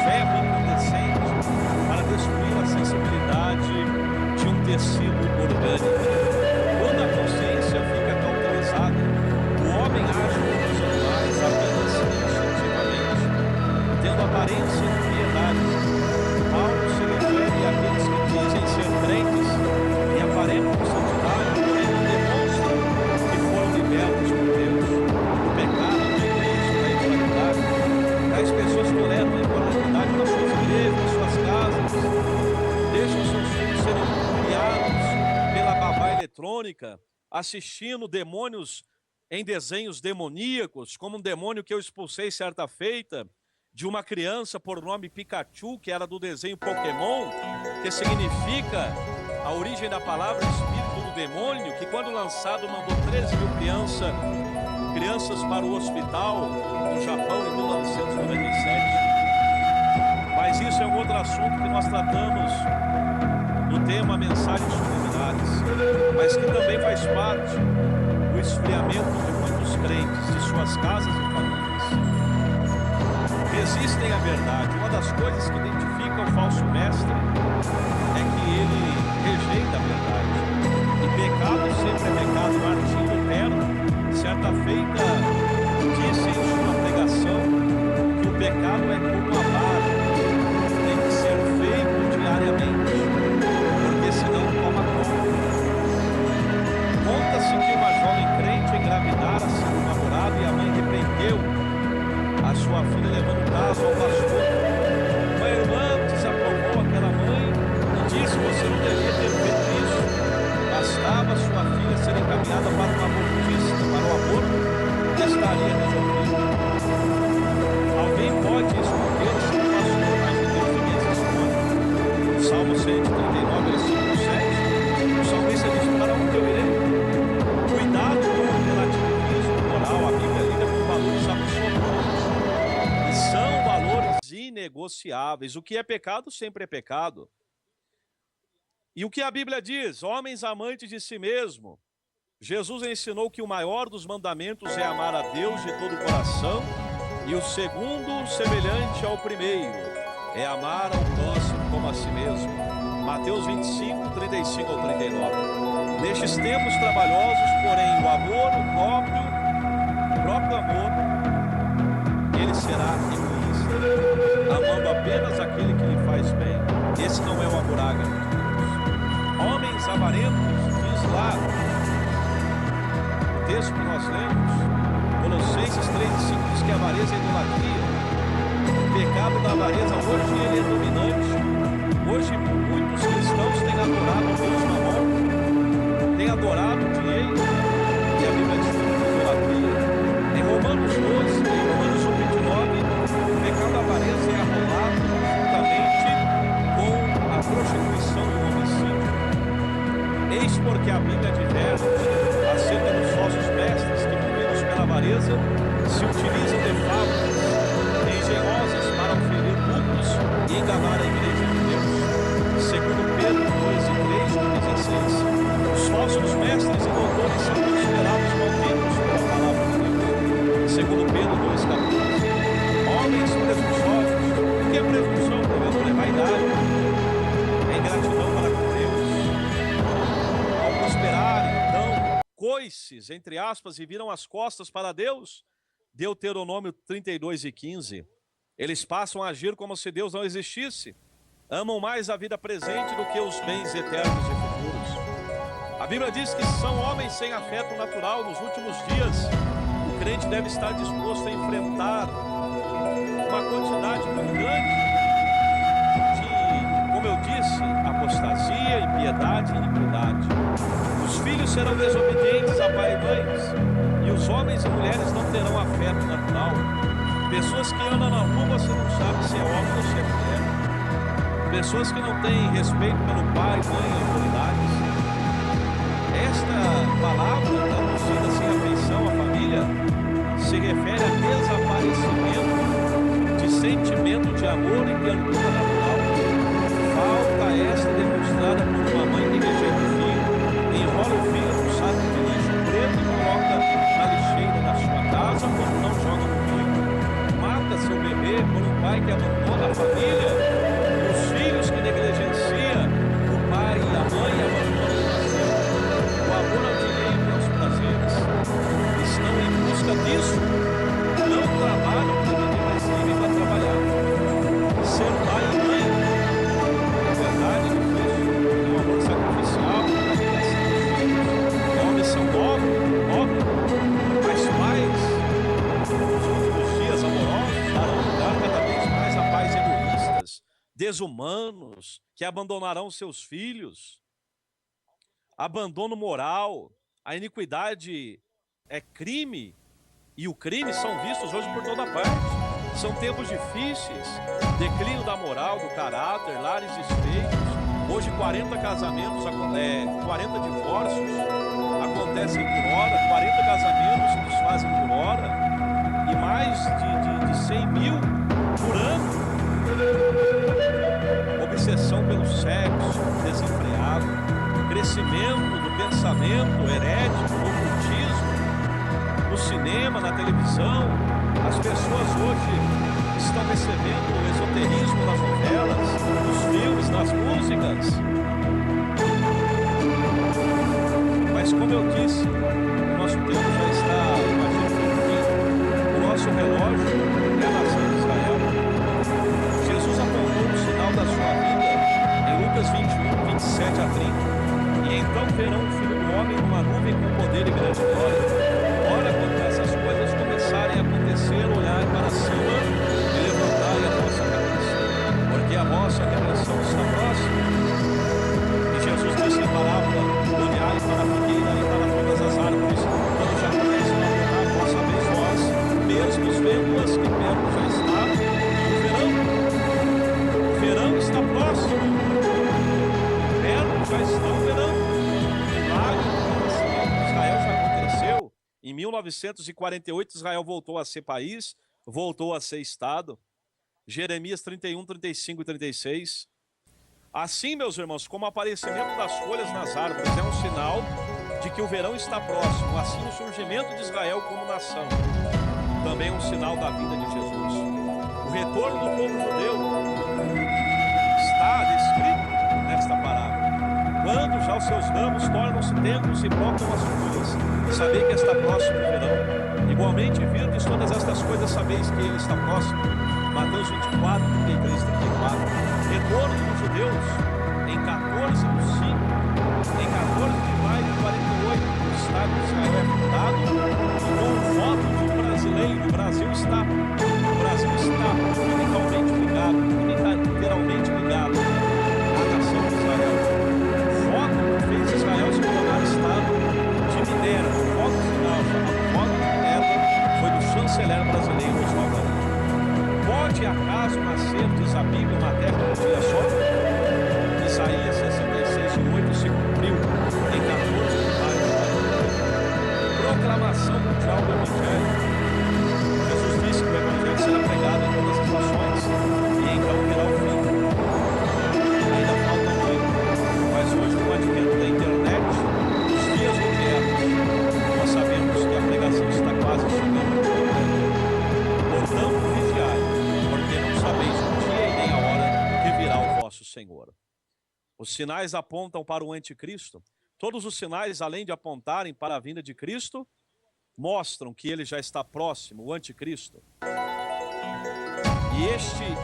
ferro incandescente para destruir a sensibilidade de um tecido orgânico. Quando a consciência fica cauterizada, o homem age como os animais apenas instintivamente, tendo aparência de piedade. Paulo se refere àqueles que dizem ser crentes e aparentam santidade, porém não demonstram que foram libertos por Deus. O pecado, do egoísmo, da imoralidade. As pessoas toleram a imoralidade nas suas igrejas, nas suas casas, deixam seus filhos serem criados pela babá eletrônica, assistindo demônios em desenhos demoníacos, como um demônio que eu expulsei certa feita de uma criança por nome Pikachu, que era do desenho Pokémon, que significa a origem da palavra espírito do demônio, que quando lançado mandou 13 mil crianças para o hospital no Japão em 1997. Mas isso é um outro assunto que nós tratamos no tema Mensagens Subliminares, mas que também faz parte do esfriamento de muitos crentes, de suas casas e famílias. resistem à verdade. Uma das coisas que identifica o falso mestre é que ele rejeita a verdade. E pecado sempre é pecado. Martim Lutero, certa feita, disse em sua pregação que o pecado é como a vara, tem que ser feito diariamente, porque senão toma conta. Conta-se que uma jovem crente engravidara seu namorado e a mãe repreendeu a sua filha, levando o caso ao pastor. Uma irmã desaprovou aquela mãe e disse: você não deveria ter feito isso. Bastava sua filha ser encaminhada para um abortista, para o aborto, e estaria resolvido. Alguém pode esconder-se do pastor, mas Deus ninguém se esconde. O Salmo 139, versículo 7, o salmista diz: para onde eu irei? Cuidado com o relativismo moral. A Bíblia lida com valores absolutos. E são valores inegociáveis. O que é pecado, sempre é pecado. E o que a Bíblia diz? Homens amantes de si mesmo. Jesus ensinou que o maior dos mandamentos é amar a Deus de todo o coração, e o segundo, semelhante ao primeiro, é amar ao próximo como a si mesmo. Mateus 25, 35 ao 39. Nestes tempos trabalhosos, porém, o amor, o próprio amor, ele será egoísta, amando apenas aquele que lhe faz bem. Esse não é o amor ágape. Homens avarentos, diz lá o texto que nós lemos, Colossenses 3:5, diz que a avareza é idolatria. O pecado da avareza hoje ele é dominante. Hoje muitos cristãos têm adorado o Deus Mamon, têm adorado o dinheiro, e a Bíblia diz que é idolatria. Em Romanos 12, em Romanos 1:29, o pecado da avareza é arrolado juntamente com a prostituição e o homicídio. Eis porque a Bíblia adverte acerca dos falsos mestres que, movidos pela avareza, se utilizam de fábulas engenhosas para oferir lucros e enganar a igreja de Deus. Segundo Pedro 2:3-16, os falsos mestres e doutores são considerados malditos pela palavra de Deus. Segundo Pedro 2:14, homens presunçosos. O que é presunção? Provedor é vaidade, é ingratidão para com Deus. Ao prosperarem, então, coices, entre aspas, e viram as costas para Deus, Deuteronômio 32:15, eles passam a agir como se Deus não existisse, amam mais a vida presente do que os bens eternos e futuros. A Bíblia diz que são homens sem afeto natural. Nos últimos dias, o crente deve estar disposto a enfrentar uma quantidade muito grande de, como eu disse, apostasia, impiedade e iniquidade. Os filhos serão desobedientes a pai e mães, e os homens e mulheres não terão afeto natural. Pessoas que andam na rua, você não sabe se é homem ou se é mulher. Pessoas que não têm respeito pelo pai, mãe e autoridades. Esta palavra, traduzida sem afeição à família, se refere a desaparecimento de sentimento de amor e ternura natural. Falta esta demonstrada por uma mãe que rejeita o filho, enrola o filho num saco de lixo preto e coloca na lixeira da sua casa quando não joga no rio. Mata seu bebê por um pai que abandona a família. Os filhos que negligenciam o pai e a mãe abandonam o nascido. O amor ao dinheiro e aos prazeres. Estão em busca disso. Não trabalham para viver, mas vivem para trabalhar. Ser pai e mãe é verdade, é difícil. É um amor sacrificial, a criação dos filhos. Homens são nobres, mas pais, nos últimos dias amorosos, darão lugar cada vez mais a pais egoístas, desumanos, que abandonarão seus filhos. Abandono moral, a iniquidade é crime, e o crime são vistos hoje por toda parte. São tempos difíceis, declínio da moral, do caráter, lares desfeitos. Hoje 40 casamentos, 40 divórcios acontecem por hora, 40 casamentos se desfazem por hora, e mais de 100 mil por ano. Obsessão pelo sexo desenfreado, crescimento do pensamento herético, do ocultismo, no cinema, na televisão. As pessoas hoje estão recebendo o esoterismo nas novelas, nos filmes, nas músicas. Mas como eu disse, o nosso tempo já está, imagino que o nosso relógio é a nação de Israel. Jesus apontou o sinal da sua vida em Lucas 21, 27 a 30. E então verão o Filho do Homem numa nuvem com poder e grande glória. Ora, quando essas coisas começarem a acontecer, olhai para cima e levantai a vossa cabeça, porque a vossa redenção está próxima. E Jesus disse em parábola: olhai para a figueira e para todas as árvores, quando já começam a brotar, vós sabeis vós, mesmos vendo-as que perto já está o verão está próximo. Perto já está o verão. Israel já aconteceu. Em 1948, Israel voltou a ser país, voltou a ser Estado. Jeremias 31, 35 e 36. Assim, meus irmãos, como o aparecimento das folhas nas árvores é um sinal de que o verão está próximo, assim o surgimento de Israel como nação também é um sinal da vinda de Jesus. O retorno do povo judeu está descrito nesta parábola. Quando já os seus ramos tornam-se tenros e brotam as folhas, sabei que está próximo o verão. Igualmente, virdes todas estas coisas, sabeis que ele está próximo. Mateus 24, 33 e 34. Retorno dos judeus em 14 de 5, em 14 de maio de 48, o Estado de Israel é fundado, e com o voto de um brasileiro, o Brasil está literalmente ligado à nação de Israel. O voto que fez Israel se tornar Estado de Minerva, o voto final, chamado voto de Minerva, foi do chanceler brasileiro Oswaldo Aranha. Pode acaso nascer, diz a Bíblia, uma terra num dia só? Isaías 66, 8 se cumpriu em 14 de maio de 48. Proclamação mundial do Evangelho. Jesus disse que o Evangelho será pregado em todas as nações e então virá o fim. Ainda falta muito, mas hoje, com o advento da internet, os dias modernos, nós sabemos que a pregação está quase chegando ao fim. Portanto, vigiai, porque não sabeis o dia e nem a hora que virá o vosso Senhor. Os sinais apontam para o anticristo. Todos os sinais, além de apontarem para a vinda de Cristo, mostram que ele já está próximo, o anticristo.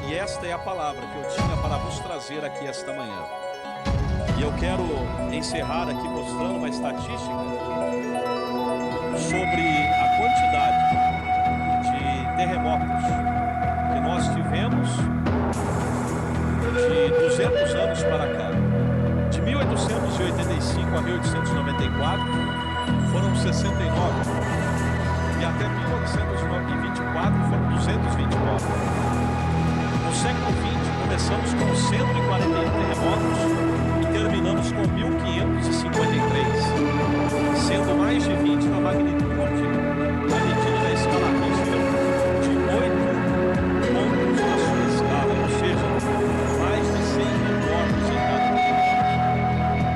E esta é a palavra que eu tinha para vos trazer aqui esta manhã. E eu quero encerrar aqui mostrando uma estatística sobre a quantidade de terremotos que nós tivemos de 200 anos para cá. De 1885 a 1894 foram 69 e até 1924 foram 229. No século XX começamos com 141 terremotos e terminamos com 1553, sendo mais de 20 na magnitude, na medida da escala Richter, de 8 pontos na sua escala, ou seja, mais de 100 mil mortos em cada um.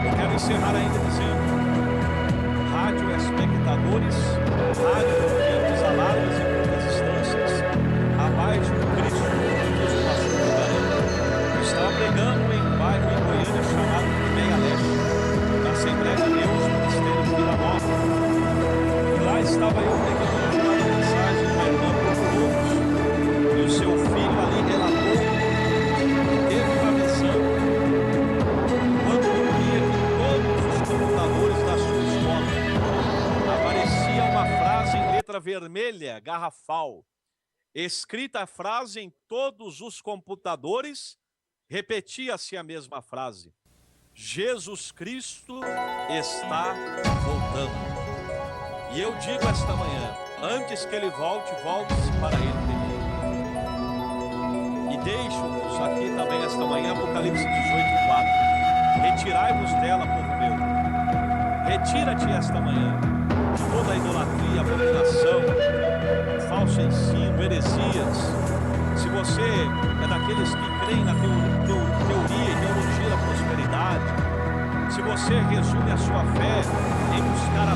Eu quero encerrar ainda dizendo: rádio espectadores, rádio ouvintes, alarmes em todas as instâncias, abaixo do Cristo, diz o pastor Vigarão. Estava pregando em um bairro em Goiânia chamado Meia Leste, na Assembleia de Deus, Ministério de Vila Nova. E lá estava eu pregando uma mensagem de uma irmã por e o seu filho ali relatou que teve uma visão quando eu via que todos os computadores da sua escola aparecia uma frase em letra vermelha, garrafal, escrita a frase em todos os computadores, repetia-se a mesma frase: Jesus Cristo está voltando. E eu digo esta manhã, antes que ele volte, volte-se para ele primeiro. E deixo-vos aqui também esta manhã, Apocalipse 18:4. Retirai-vos dela, povo meu. Retira-te esta manhã de toda a idolatria, abominação, falso ensino, heresias. Se você é daqueles que creem na teoria e teologia da prosperidade, se você resume a sua fé em buscar a